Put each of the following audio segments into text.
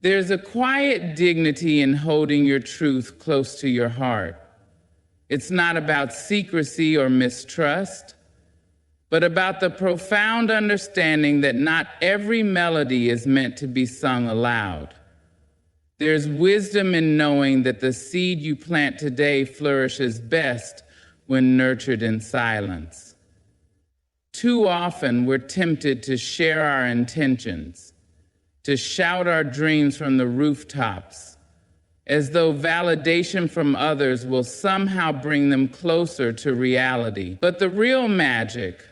There's a quiet dignity in holding your truth close to your heart. It's not about secrecy or mistrust, but about the profound understanding that not every melody is meant to be sung aloud. There's wisdom in knowing that the seed you plant today flourishes best when nurtured in silence. Too often, we're tempted to share our intentions, to shout our dreams from the rooftops, as though validation from others will somehow bring them closer to reality. But the real magic,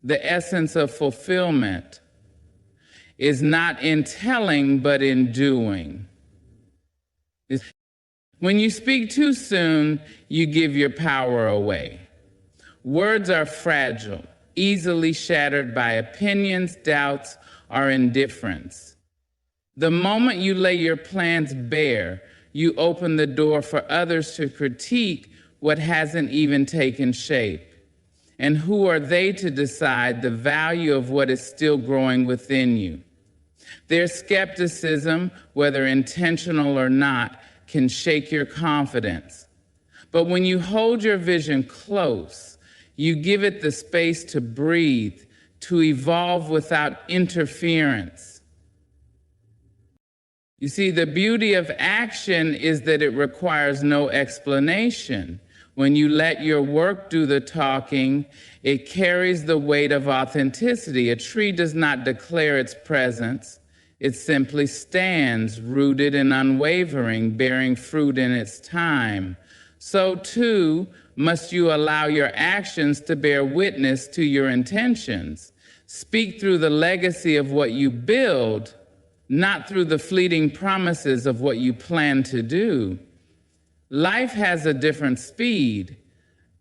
the essence of fulfillment, is not in telling, but in doing. When you speak too soon, you give your power away. Words are fragile, easily shattered by opinions, doubts, or indifference. The moment you lay your plans bare, you open the door for others to critique what hasn't even taken shape. And who are they to decide the value of what is still growing within you? Their skepticism, whether intentional or not, can shake your confidence. But when you hold your vision close, you give it the space to breathe, to evolve without interference. You see, the beauty of action is that it requires no explanation. When you let your work do the talking, it carries the weight of authenticity. A tree does not declare its presence. It simply stands, rooted and unwavering, bearing fruit in its time. So too must you allow your actions to bear witness to your intentions. Speak through the legacy of what you build, not through the fleeting promises of what you plan to do. Life has a different speed.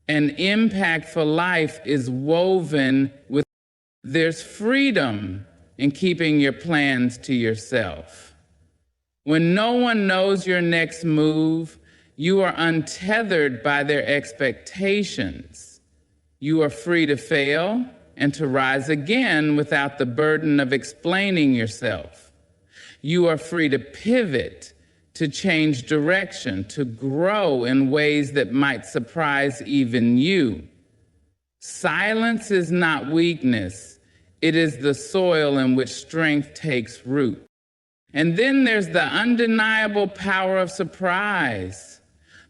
An impactful life is woven with, there's freedom in keeping your plans to yourself. When no one knows your next move, you are untethered by their expectations. You are free to fail and to rise again without the burden of explaining yourself. You are free to pivot, to change direction, to grow in ways that might surprise even you. Silence is not weakness. It is the soil in which strength takes root. And then there's the undeniable power of surprise.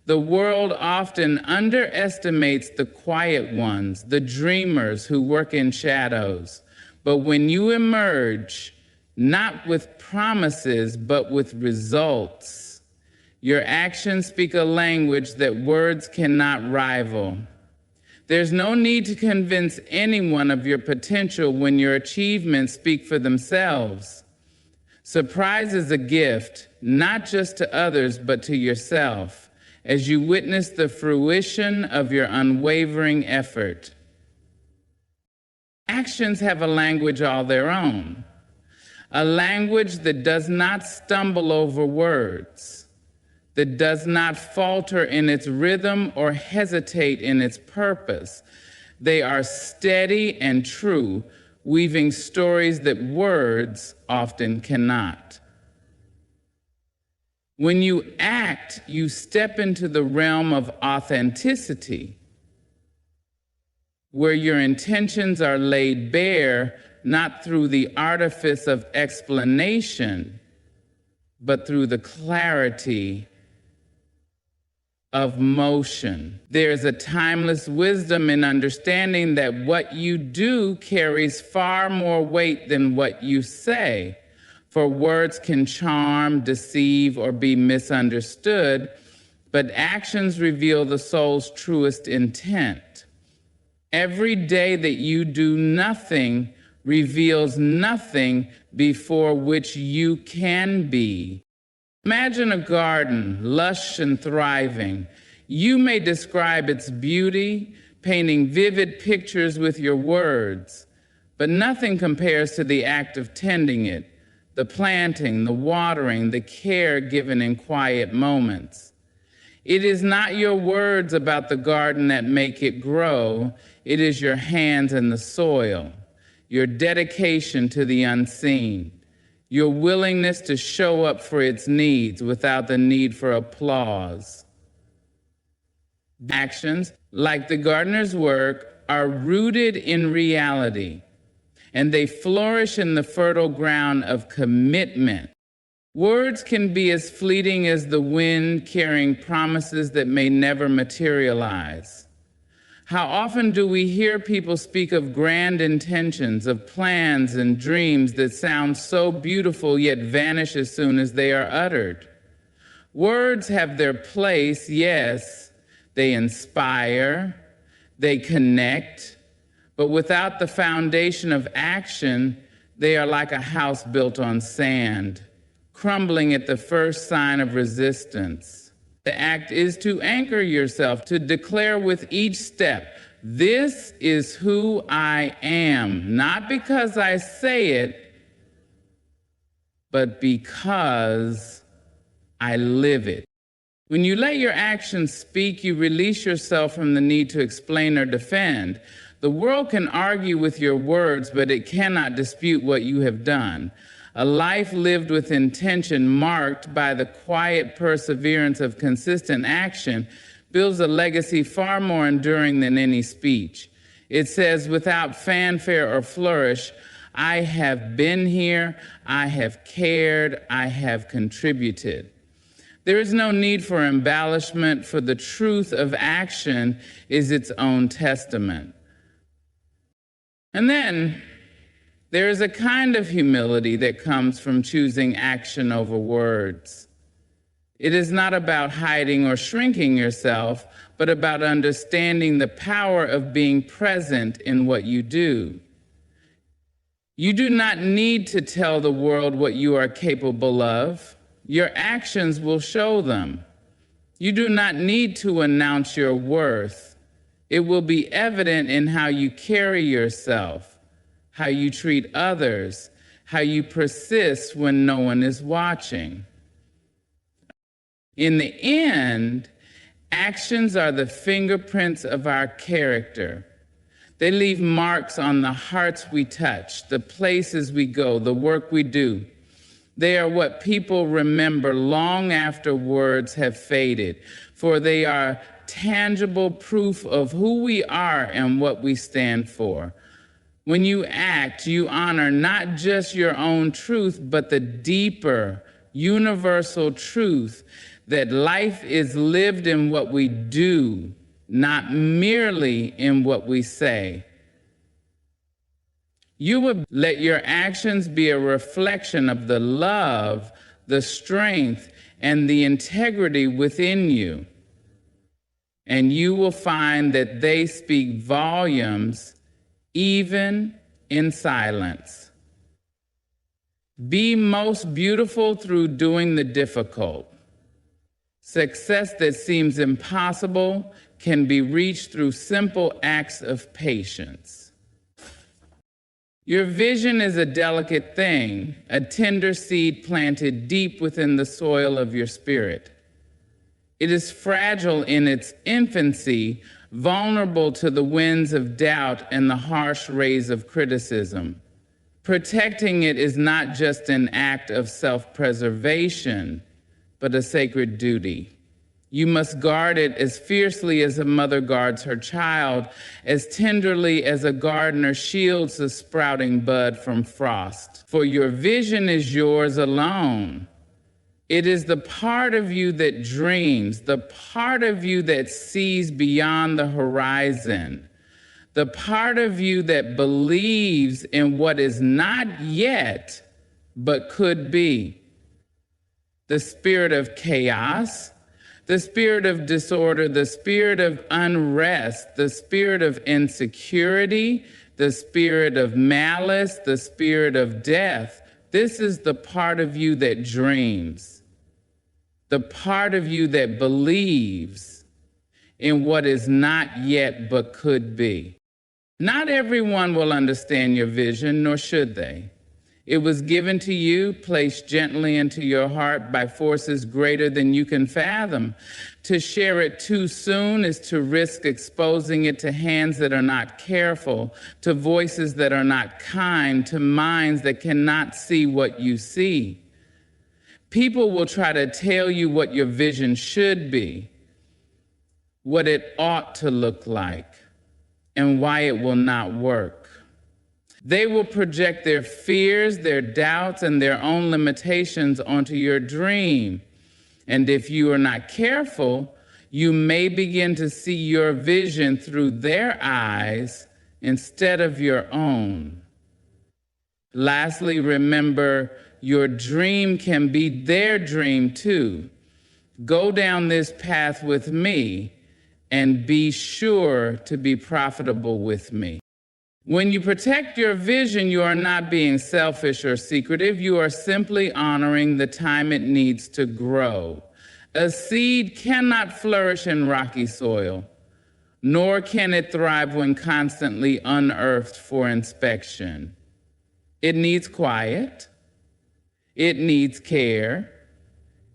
The world often underestimates the quiet ones, the dreamers who work in shadows. But when you emerge, not with promises, but with results, your actions speak a language that words cannot rival. There's no need to convince anyone of your potential when your achievements speak for themselves. Surprise is a gift, not just to others, but to yourself, as you witness the fruition of your unwavering effort. Actions have a language all their own, a language that does not stumble over words, that does not falter in its rhythm or hesitate in its purpose. They are steady and true, weaving stories that words often cannot. When you act, you step into the realm of authenticity, where your intentions are laid bare, not through the artifice of explanation, but through the clarity of motion. There's a timeless wisdom in understanding that what you do carries far more weight than what you say. For words can charm, deceive, or be misunderstood, but actions reveal the soul's truest intent. Every day that you do nothing reveals nothing before which you can be. Imagine a garden, lush and thriving. You may describe its beauty, painting vivid pictures with your words, but nothing compares to the act of tending it, the planting, the watering, the care given in quiet moments. It is not your words about the garden that make it grow. It is your hands in the soil, your dedication to the unseen, your willingness to show up for its needs without the need for applause. Actions, like the gardener's work, are rooted in reality, and they flourish in the fertile ground of commitment. Words can be as fleeting as the wind, carrying promises that may never materialize. How often do we hear people speak of grand intentions, of plans and dreams that sound so beautiful yet vanish as soon as they are uttered? Words have their place, yes. They inspire, they connect, but without the foundation of action, they are like a house built on sand, crumbling at the first sign of resistance. The act is to anchor yourself, to declare with each step, this is who I am, not because I say it, but because I live it. When you let your actions speak, you release yourself from the need to explain or defend. The world can argue with your words, but it cannot dispute what you have done. A life lived with intention, marked by the quiet perseverance of consistent action, builds a legacy far more enduring than any speech. It says, without fanfare or flourish, I have been here, I have cared, I have contributed. There is no need for embellishment, for the truth of action is its own testament. And then, there is a kind of humility that comes from choosing action over words. It is not about hiding or shrinking yourself, but about understanding the power of being present in what you do. You do not need to tell the world what you are capable of. Your actions will show them. You do not need to announce your worth. It will be evident in how you carry yourself, how you treat others, how you persist when no one is watching. In the end, actions are the fingerprints of our character. They leave marks on the hearts we touch, the places we go, the work we do. They are what people remember long after words have faded, for they are tangible proof of who we are and what we stand for. When you act, you honor not just your own truth, but the deeper, universal truth that life is lived in what we do, not merely in what we say. You would let your actions be a reflection of the love, the strength, and the integrity within you. And you will find that they speak volumes even in silence. Be most beautiful through doing the difficult. Success that seems impossible can be reached through simple acts of patience. Your vision is a delicate thing, a tender seed planted deep within the soil of your spirit. It is fragile in its infancy, vulnerable to the winds of doubt and the harsh rays of criticism. Protecting it is not just an act of self-preservation, but a sacred duty. You must guard it as fiercely as a mother guards her child, as tenderly as a gardener shields the sprouting bud from frost. For your vision is yours alone. It is the part of you that dreams, the part of you that sees beyond the horizon, the part of you that believes in what is not yet, but could be. The spirit of chaos, the spirit of disorder, the spirit of unrest, the spirit of insecurity, the spirit of malice, the spirit of death. This is the part of you that dreams. The part of you that believes in what is not yet but could be. Not everyone will understand your vision, nor should they. It was given to you, placed gently into your heart by forces greater than you can fathom. To share it too soon is to risk exposing it to hands that are not careful, to voices that are not kind, to minds that cannot see what you see. People will try to tell you what your vision should be, what it ought to look like, and why it will not work. They will project their fears, their doubts, and their own limitations onto your dream. And if you are not careful, you may begin to see your vision through their eyes instead of your own. Lastly, remember, your dream can be their dream too. Go down this path with me and be sure to be profitable with me. When you protect your vision, you are not being selfish or secretive. You are simply honoring the time it needs to grow. A seed cannot flourish in rocky soil, nor can it thrive when constantly unearthed for inspection. It needs quiet. It needs care.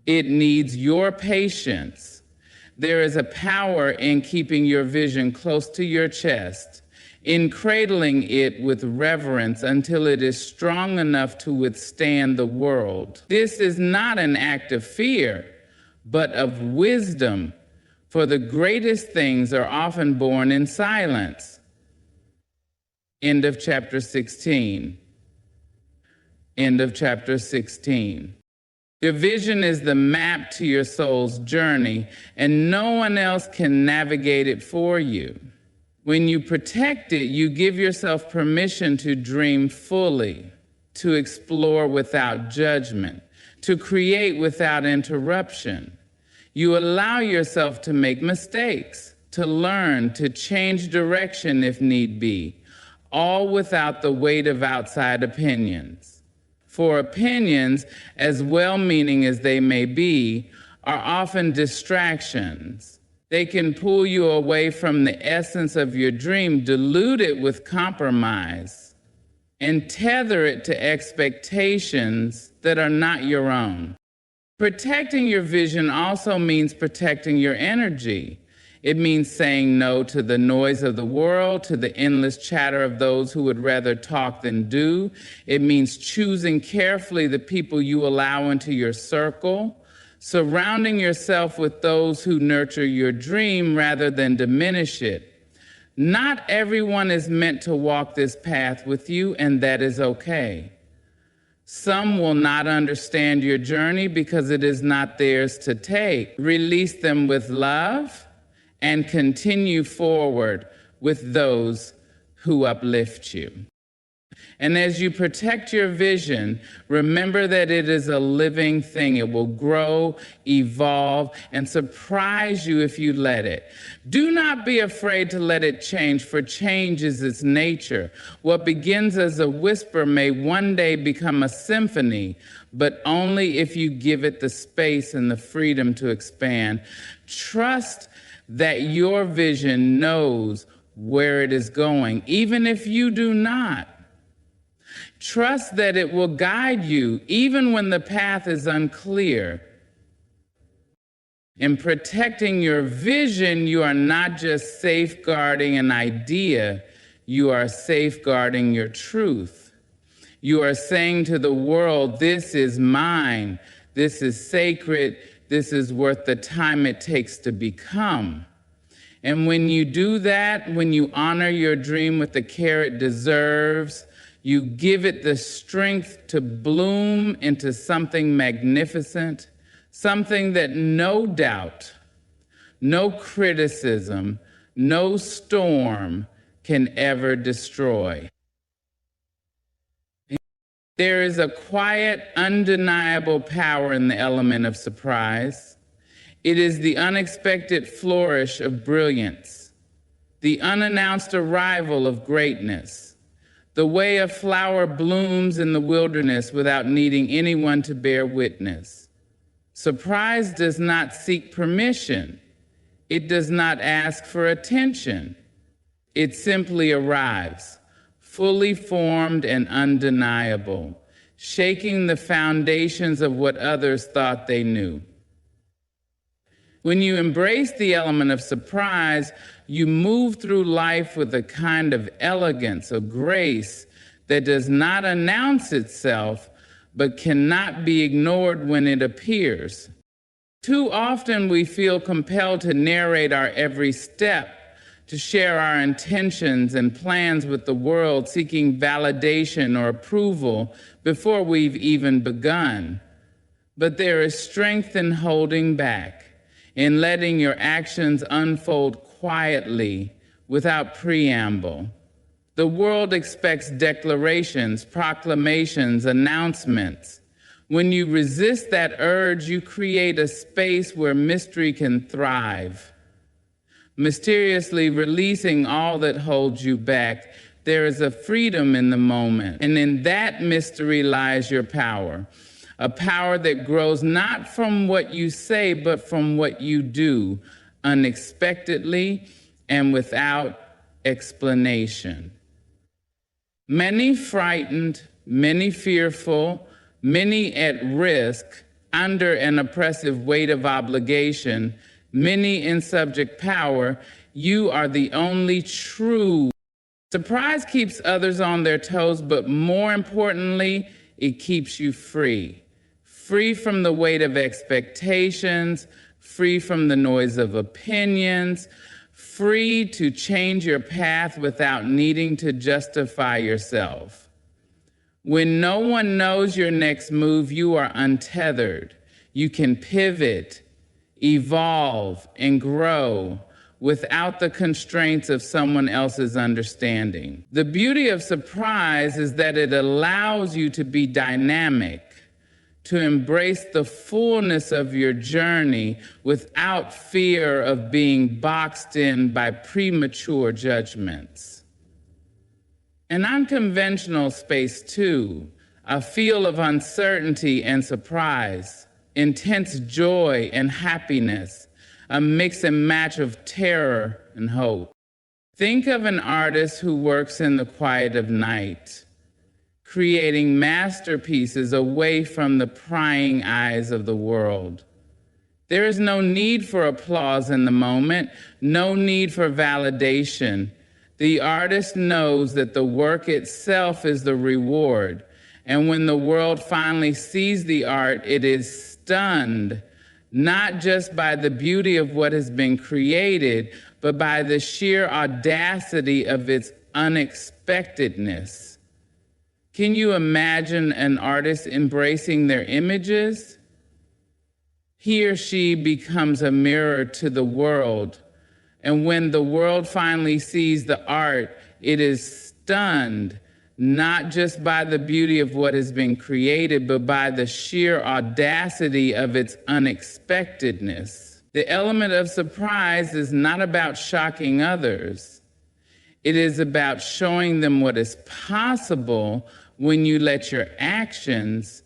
It needs your patience. There is a power in keeping your vision close to your chest, in cradling it with reverence until it is strong enough to withstand the world. This is not an act of fear, but of wisdom, for the greatest things are often born in silence. End of chapter 16. End of chapter 16. Your vision is the map to your soul's journey, and no one else can navigate it for you. When you protect it, you give yourself permission to dream fully, to explore without judgment, to create without interruption. You allow yourself to make mistakes, to learn, to change direction if need be, all without the weight of outside opinions. For opinions, as well-meaning as they may be, are often distractions. They can pull you away from the essence of your dream, dilute it with compromise, and tether it to expectations that are not your own. Protecting your vision also means protecting your energy. It means saying no to the noise of the world, to the endless chatter of those who would rather talk than do. It means choosing carefully the people you allow into your circle, surrounding yourself with those who nurture your dream rather than diminish it. Not everyone is meant to walk this path with you, and that is okay. Some will not understand your journey because it is not theirs to take. Release them with love and continue forward with those who uplift you. And as you protect your vision, remember that it is a living thing. It will grow, evolve, and surprise you if you let it. Do not be afraid to let it change, for change is its nature. What begins as a whisper may one day become a symphony, but only if you give it the space and the freedom to expand. Trust that your vision knows where it is going, even if you do not. Trust that it will guide you even when the path is unclear. In protecting your vision, you are not just safeguarding an idea, you are safeguarding your truth. You are saying to the world, this is mine, this is sacred, this is worth the time it takes to become. And when you do that, when you honor your dream with the care it deserves, you give it the strength to bloom into something magnificent, something that no doubt, no criticism, no storm can ever destroy. There is a quiet, undeniable power in the element of surprise. It is the unexpected flourish of brilliance, the unannounced arrival of greatness, the way a flower blooms in the wilderness without needing anyone to bear witness. Surprise does not seek permission. It does not ask for attention. It simply arrives, fully formed and undeniable. shaking the foundations of what others thought they knew. When you embrace the element of surprise, you move through life with a kind of elegance or grace that does not announce itself, but cannot be ignored when it appears. Too often we feel compelled to narrate our every step, to share our intentions and plans with the world, seeking validation or approval before we've even begun. But there is strength in holding back, in letting your actions unfold quietly without preamble. The world expects declarations, proclamations, announcements. When you resist that urge, you create a space where mystery can thrive. Mysteriously releasing all that holds you back, there is a freedom in the moment, and in that mystery lies your power. A power that grows not from what you say, but from what you do, unexpectedly and without explanation. Many frightened, many fearful, many at risk, under an oppressive weight of obligation, many in subject power, you are the only true. Surprise keeps others on their toes, but more importantly, it keeps you free. Free from the weight of expectations, free from the noise of opinions, free to change your path without needing to justify yourself. When no one knows your next move, you are untethered. You can pivot, evolve, and grow without the constraints of someone else's understanding. The beauty of surprise is that it allows you to be dynamic, to embrace the fullness of your journey without fear of being boxed in by premature judgments. An unconventional space, too, a feel of uncertainty and surprise, intense joy and happiness, a mix and match of terror and hope. Think of an artist who works in the quiet of night, creating masterpieces away from the prying eyes of the world. There is no need for applause in the moment, no need for validation. The artist knows that the work itself is the reward, and when the world finally sees the art, it is stunned, not just by the beauty of what has been created, but by the sheer audacity of its unexpectedness. Can you imagine an artist embracing their images? He or she becomes a mirror to the world, and when the world finally sees the art, it is stunned, not just by the beauty of what has been created, but by the sheer audacity of its unexpectedness. The element of surprise is not about shocking others. It is about showing them what is possible when you let your actions,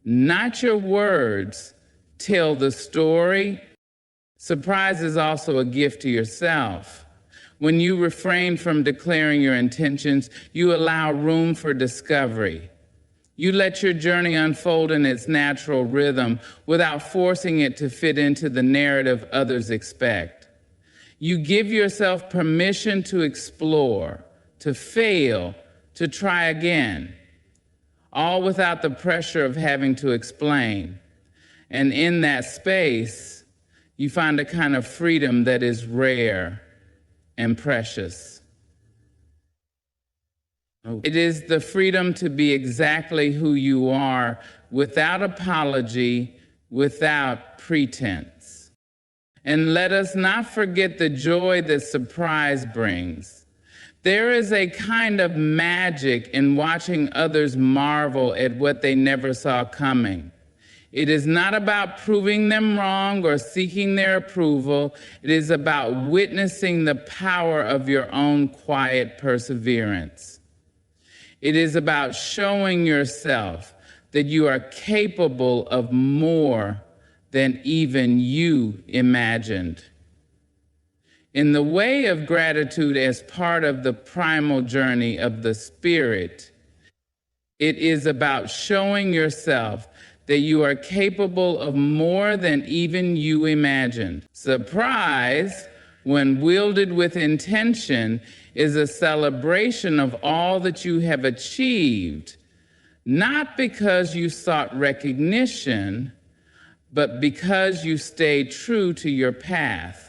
not your words, tell the story. Surprise is also a gift to yourself. When you refrain from declaring your intentions, you allow room for discovery. You let your journey unfold in its natural rhythm without forcing it to fit into the narrative others expect. You give yourself permission to explore, to fail, to try again, all without the pressure of having to explain. And in that space, you find a kind of freedom that is rare and precious. It is the freedom to be exactly who you are without apology, without pretense. And let us not forget the joy that surprise brings. There is a kind of magic in watching others marvel at what they never saw coming. It is not about proving them wrong or seeking their approval. It is about witnessing the power of your own quiet perseverance. It is about showing yourself that you are capable of more than even you imagined. In the way of gratitude as part of the primal journey of the spirit, It is about showing yourself that you are capable of more than even you imagined. Surprise, when wielded with intention, is a celebration of all that you have achieved, not because you sought recognition, but because you stayed true to your path.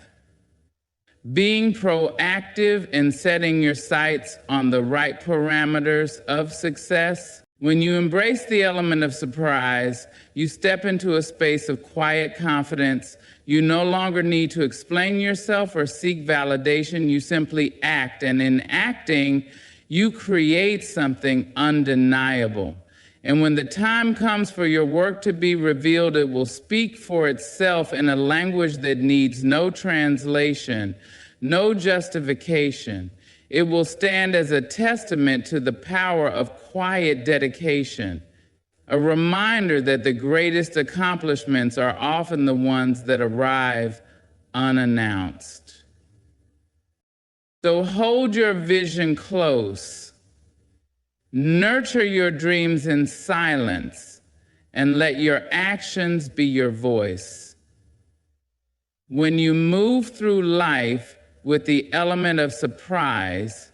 Being proactive in setting your sights on the right parameters of success. When you embrace the element of surprise, you step into a space of quiet confidence. You no longer need to explain yourself or seek validation. You simply act, and in acting, you create something undeniable. And when the time comes for your work to be revealed, it will speak for itself in a language that needs no translation, no justification. It will stand as a testament to the power of quiet dedication, a reminder that the greatest accomplishments are often the ones that arrive unannounced. So hold your vision close. Nurture your dreams in silence, and let your actions be your voice. When you move through life with the element of surprise,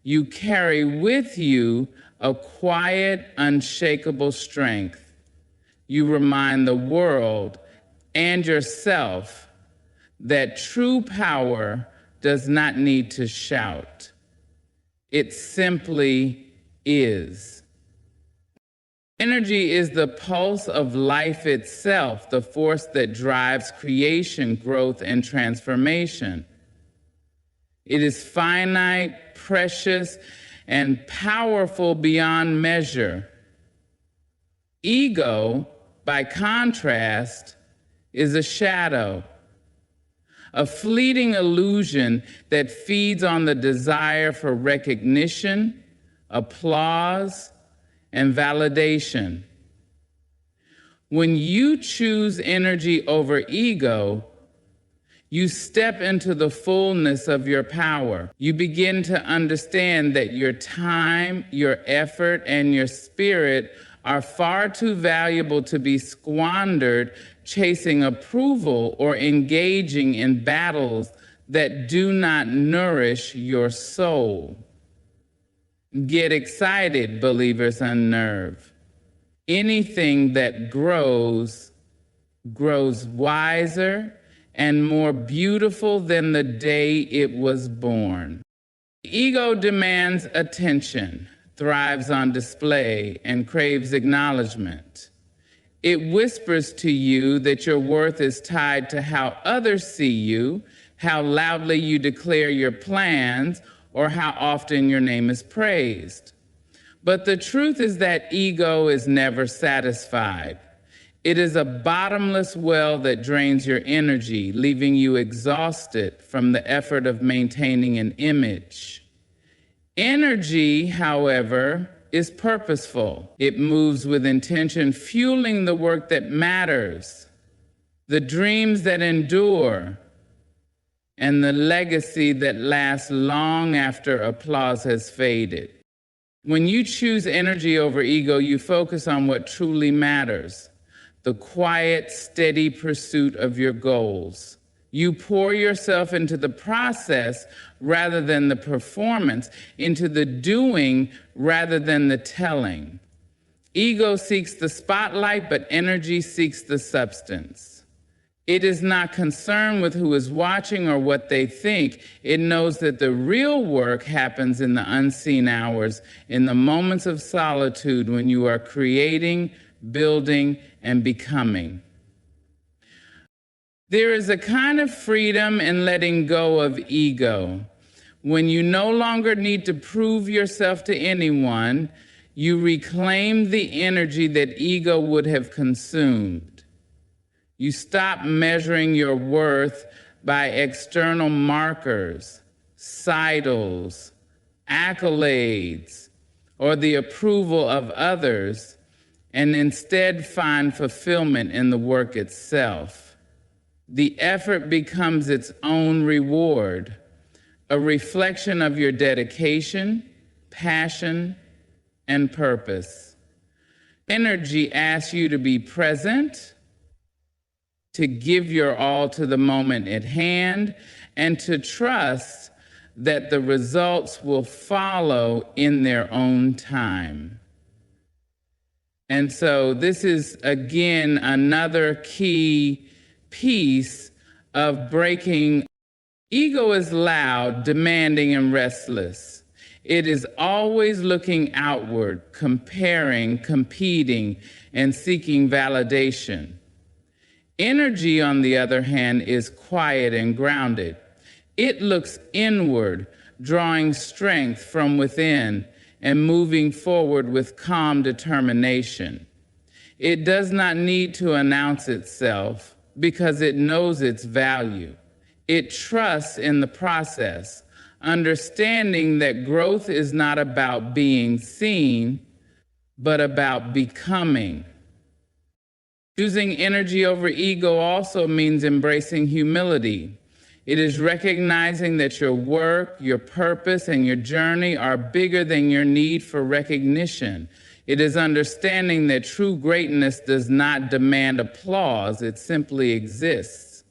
you carry with you a quiet, unshakable strength. You remind the world and yourself that true power does not need to shout. It simply is. Energy is the pulse of life itself, the force that drives creation, growth, and transformation. It is finite, precious, and powerful beyond measure. Ego, by contrast, is a shadow, a fleeting illusion that feeds on the desire for recognition, applause, and validation. When you choose energy over ego, you step into the fullness of your power. You begin to understand that your time, your effort, and your spirit are far too valuable to be squandered chasing approval or engaging in battles that do not nourish your soul. Get excited, believers unnerved. Anything that grows wiser and more beautiful than the day it was born. Ego demands attention, thrives on display, and craves acknowledgement. It whispers to you that your worth is tied to how others see you, how loudly you declare your plans, or how often your name is praised. But the truth is that ego is never satisfied. It is a bottomless well that drains your energy, leaving you exhausted from the effort of maintaining an image. Energy, however, is purposeful. It moves with intention, fueling the work that matters, the dreams that endure, and the legacy that lasts long after applause has faded. When you choose energy over ego, you focus on what truly matters, the quiet, steady pursuit of your goals. You pour yourself into the process rather than the performance, into the doing rather than the telling. Ego seeks the spotlight, but energy seeks the substance. It is not concerned with who is watching or what they think. It knows that the real work happens in the unseen hours, in the moments of solitude when you are creating, building, and becoming. There is a kind of freedom in letting go of ego. When you no longer need to prove yourself to anyone, you reclaim the energy that ego would have consumed. You stop measuring your worth by external markers, titles, accolades, or the approval of others, and instead find fulfillment in the work itself. The effort becomes its own reward, a reflection of your dedication, passion, and purpose. Energy asks you to be present, to give your all to the moment at hand, and to trust that the results will follow in their own time. And so this is, again, another key piece of breaking. Ego is loud, demanding, and restless. It is always looking outward, comparing, competing, and seeking validation. Energy, on the other hand, is quiet and grounded. It looks inward, drawing strength from within and moving forward with calm determination. It does not need to announce itself because it knows its value. It trusts in the process, understanding that growth is not about being seen, but about becoming. Choosing energy over ego also means embracing humility. It is recognizing that your work, your purpose, and your journey are bigger than your need for recognition. It is understanding that true greatness does not demand applause, it simply exists.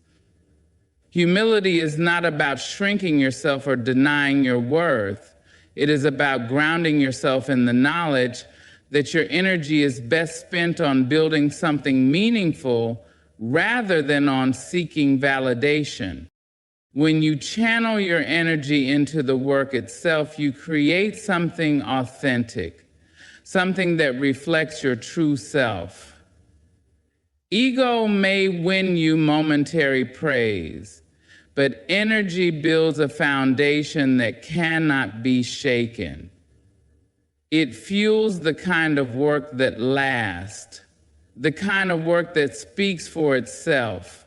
Humility is not about shrinking yourself or denying your worth. It is about grounding yourself in the knowledge that your energy is best spent on building something meaningful rather than on seeking validation. When you channel your energy into the work itself, you create something authentic, something that reflects your true self. Ego may win you momentary praise, but energy builds a foundation that cannot be shaken. It fuels the kind of work that lasts, the kind of work that speaks for itself,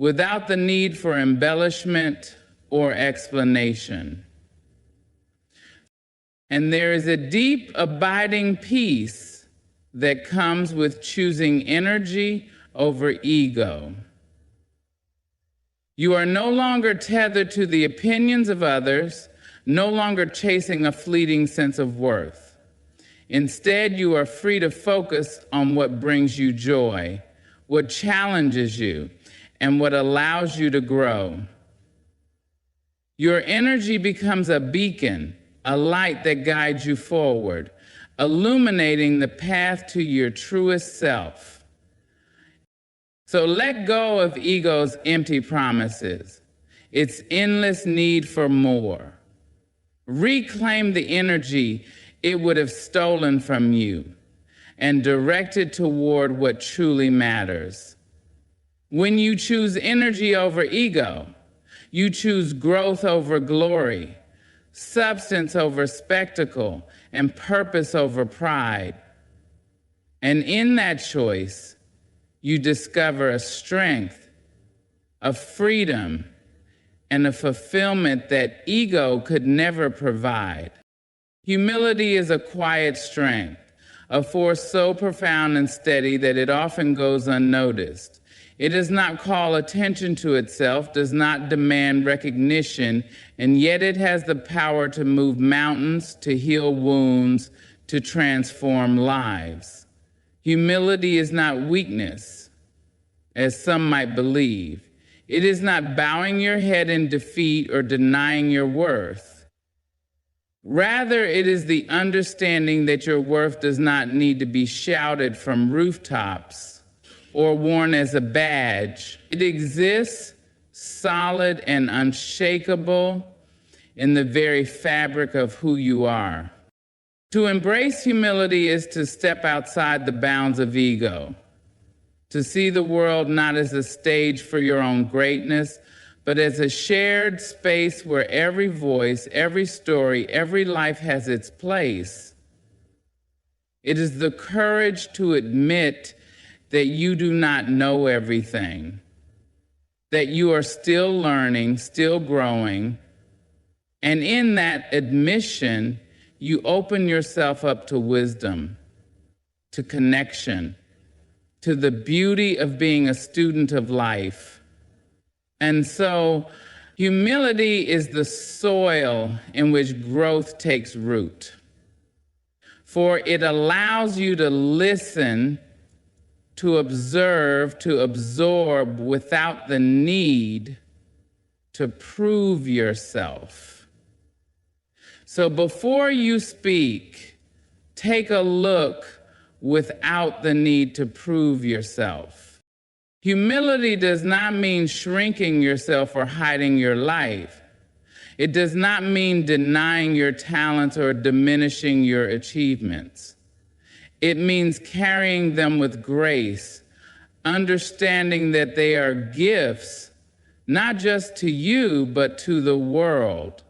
without the need for embellishment or explanation. And there is a deep, abiding peace that comes with choosing energy over ego. You are no longer tethered to the opinions of others, no longer chasing a fleeting sense of worth. Instead, you are free to focus on what brings you joy, what challenges you, and what allows you to grow. Your energy becomes a beacon, a light that guides you forward, illuminating the path to your truest self. So let go of ego's empty promises, its endless need for more. Reclaim the energy it would have stolen from you and direct it toward what truly matters. When you choose energy over ego, you choose growth over glory, substance over spectacle, and purpose over pride. And in that choice, you discover a strength, a freedom, and a fulfillment that ego could never provide. Humility is a quiet strength, a force so profound and steady that it often goes unnoticed. It does not call attention to itself, does not demand recognition, and yet it has the power to move mountains, to heal wounds, to transform lives. Humility is not weakness, as some might believe. It is not bowing your head in defeat or denying your worth. Rather, it is the understanding that your worth does not need to be shouted from rooftops or worn as a badge. It exists solid and unshakable in the very fabric of who you are. To embrace humility is to step outside the bounds of ego, to see the world not as a stage for your own greatness, but as a shared space where every voice, every story, every life has its place. It is the courage to admit that you do not know everything, that you are still learning, still growing, and in that admission, you open yourself up to wisdom, to connection, to the beauty of being a student of life. And so, humility is the soil in which growth takes root. for it allows you to listen, to observe, to absorb without the need to prove yourself. So before you speak, take a look without the need to prove yourself. Humility does not mean shrinking yourself or hiding your life. It does not mean denying your talents or diminishing your achievements. It means carrying them with grace, understanding that they are gifts, not just to you, but to the world.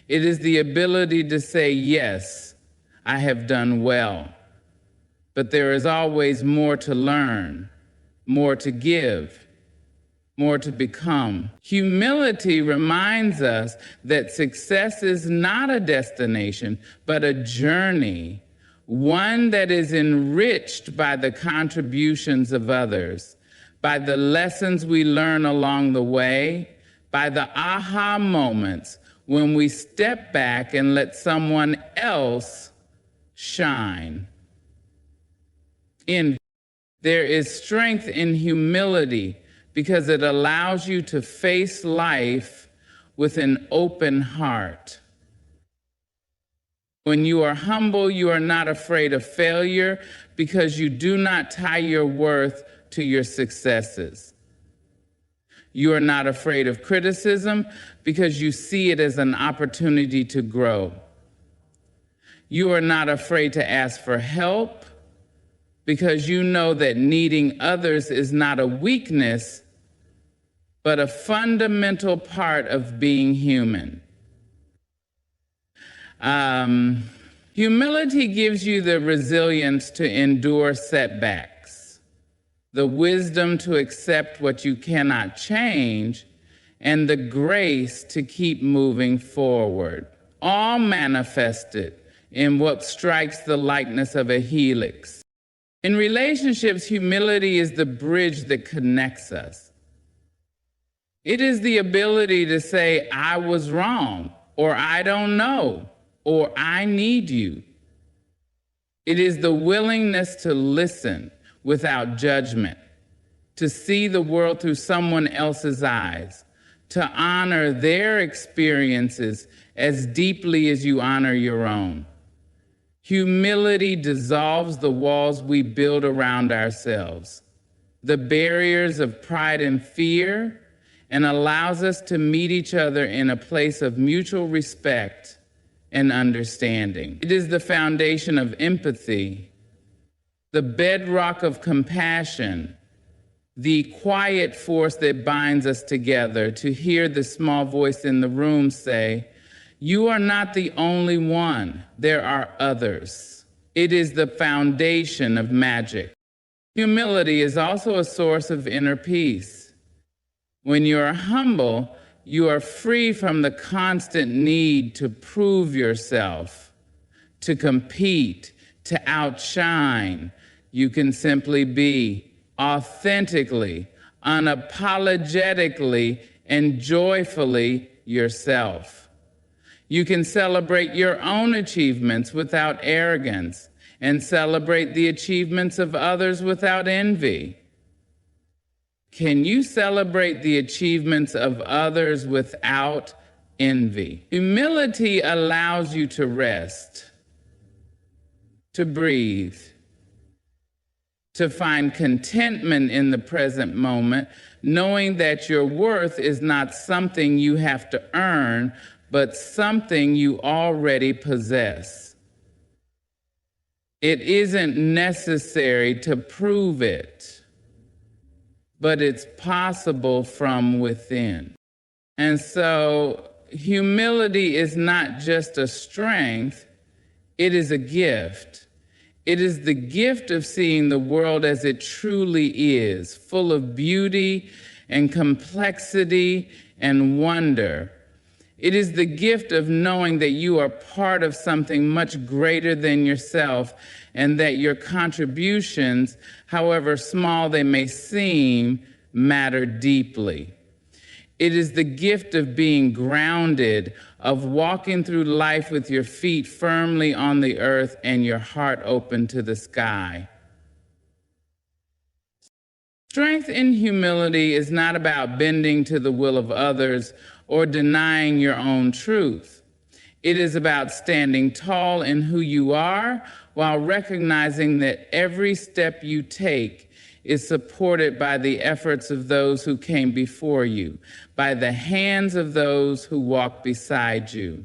It is the ability to say, yes, I have done well, but there is always more to learn, more to give, more to become. Humility reminds us that success is not a destination, but a journey, one that is enriched by the contributions of others, by the lessons we learn along the way, by the aha moments when we step back and let someone else shine. There is strength in humility because it allows you to face life with an open heart. When you are humble, you are not afraid of failure because you do not tie your worth to your successes. You are not afraid of criticism because you see it as an opportunity to grow. You are not afraid to ask for help because you know that needing others is not a weakness, but a fundamental part of being human. Humility gives you the resilience to endure setbacks, the wisdom to accept what you cannot change, and the grace to keep moving forward, all manifested in what strikes the likeness of a helix. In relationships, humility is the bridge that connects us. It is the ability to say, I was wrong, or I don't know, or I need you. It is the willingness to listen without judgment, to see the world through someone else's eyes, to honor their experiences as deeply as you honor your own. Humility dissolves the walls we build around ourselves, the barriers of pride and fear, and allows us to meet each other in a place of mutual respect and understanding. It is the foundation of empathy, the bedrock of compassion, the quiet force that binds us together, to hear the small voice in the room say, you are not the only one, there are others. It is the foundation of magic. Humility is also a source of inner peace. When you are humble, you are free from the constant need to prove yourself, to compete, to outshine. You can simply be authentically, unapologetically, and joyfully yourself. You can celebrate your own achievements without arrogance and celebrate the achievements of others without envy. Can you celebrate the achievements of others without envy? Humility allows you to rest, to breathe, to find contentment in the present moment, knowing that your worth is not something you have to earn, but something you already possess. It isn't necessary to prove it, but it's possible from within. And so humility is not just a strength, it is a gift. It is the gift of seeing the world as it truly is, full of beauty and complexity and wonder. It is the gift of knowing that you are part of something much greater than yourself, and that your contributions, however small they may seem, matter deeply. It is the gift of being grounded, of walking through life with your feet firmly on the earth and your heart open to the sky. Strength in humility is not about bending to the will of others or denying your own truth. It is about standing tall in who you are while recognizing that every step you take is supported by the efforts of those who came before you, by the hands of those who walk beside you,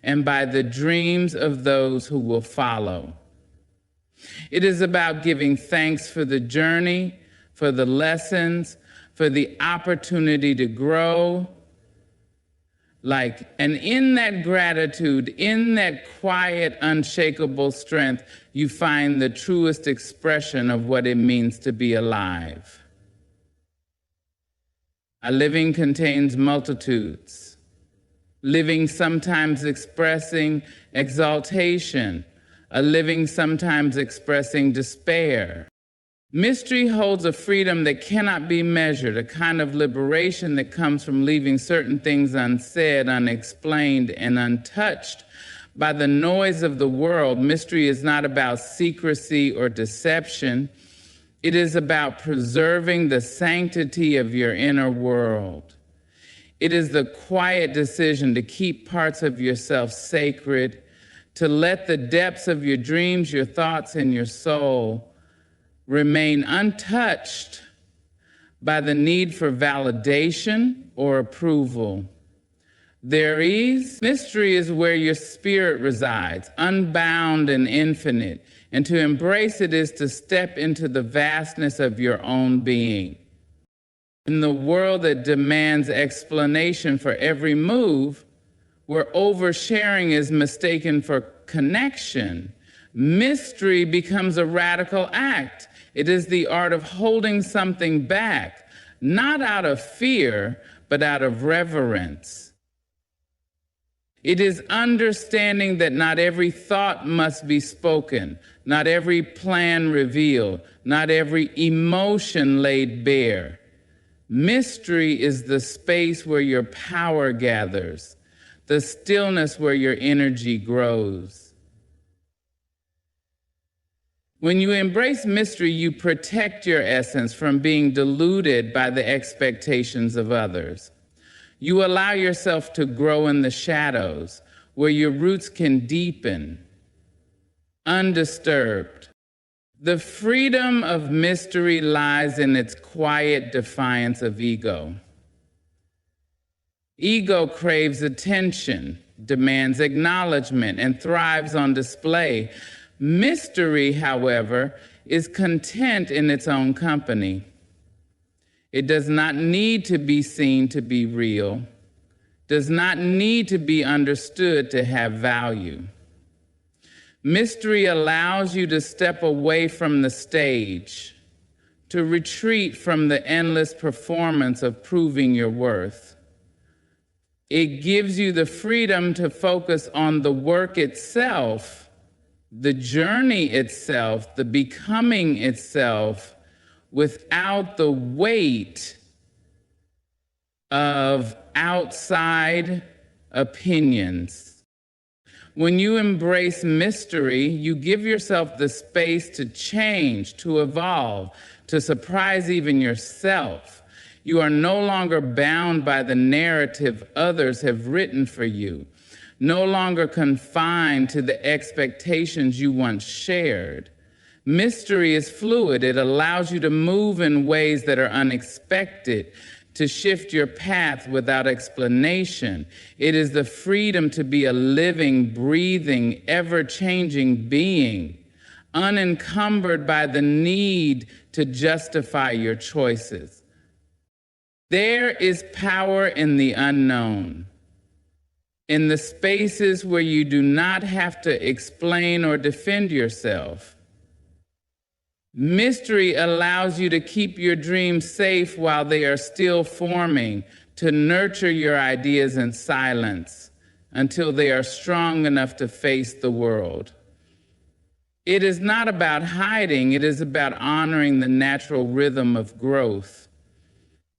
and by the dreams of those who will follow. It is about giving thanks for the journey, for the lessons, for the opportunity to grow. And in that gratitude, in that quiet, unshakable strength, you find the truest expression of what it means to be alive. A living contains multitudes. Living sometimes expressing exaltation, a living sometimes expressing despair. Mystery holds a freedom that cannot be measured, a kind of liberation that comes from leaving certain things unsaid, unexplained, and untouched by the noise of the world. Mystery is not about secrecy or deception. It is about preserving the sanctity of your inner world. It is the quiet decision to keep parts of yourself sacred, to let the depths of your dreams, your thoughts, and your soul remain untouched by the need for validation or approval. Mystery is where your spirit resides, unbound and infinite, and to embrace it is to step into the vastness of your own being. In the world that demands explanation for every move, where oversharing is mistaken for connection, mystery becomes a radical act. It is the art of holding something back, not out of fear, but out of reverence. It is understanding that not every thought must be spoken, not every plan revealed, not every emotion laid bare. Mystery is the space where your power gathers, the stillness where your energy grows. When you embrace mystery, you protect your essence from being diluted by the expectations of others. You allow yourself to grow in the shadows, where your roots can deepen, undisturbed. The freedom of mystery lies in its quiet defiance of ego. Ego craves attention, demands acknowledgement, and thrives on display. Mystery, however, is content in its own company. It does not need to be seen to be real, does not need to be understood to have value. Mystery allows you to step away from the stage, to retreat from the endless performance of proving your worth. It gives you the freedom to focus on the work itself, the journey itself, the becoming itself, without the weight of outside opinions. When you embrace mystery, you give yourself the space to change, to evolve, to surprise even yourself. You are no longer bound by the narrative others have written for you, no longer confined to the expectations you once shared. Mystery is fluid. It allows you to move in ways that are unexpected, to shift your path without explanation. It is the freedom to be a living, breathing, ever-changing being, unencumbered by the need to justify your choices. There is power in the unknown, in the spaces where you do not have to explain or defend yourself. Mystery allows you to keep your dreams safe while they are still forming, to nurture your ideas in silence until they are strong enough to face the world. It is not about hiding, it is about honoring the natural rhythm of growth.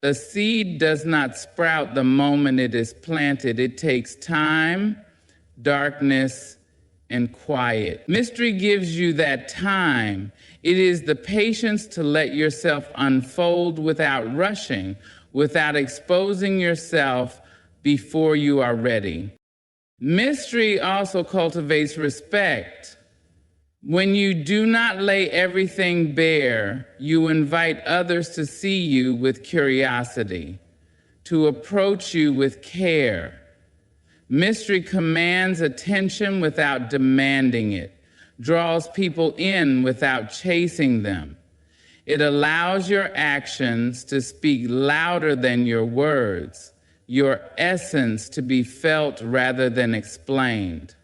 The seed does not sprout the moment it is planted. It takes time, darkness, and quiet. Mystery gives you that time. It is the patience to let yourself unfold without rushing, without exposing yourself before you are ready. Mystery also cultivates respect. When you do not lay everything bare, you invite others to see you with curiosity, to approach you with care. Mystery commands attention without demanding it, draws people in without chasing them. It allows your actions to speak louder than your words, your essence to be felt rather than explained.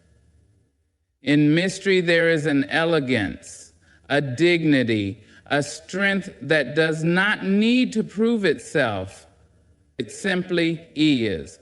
In mystery, there is an elegance, a dignity, a strength that does not need to prove itself. It simply is.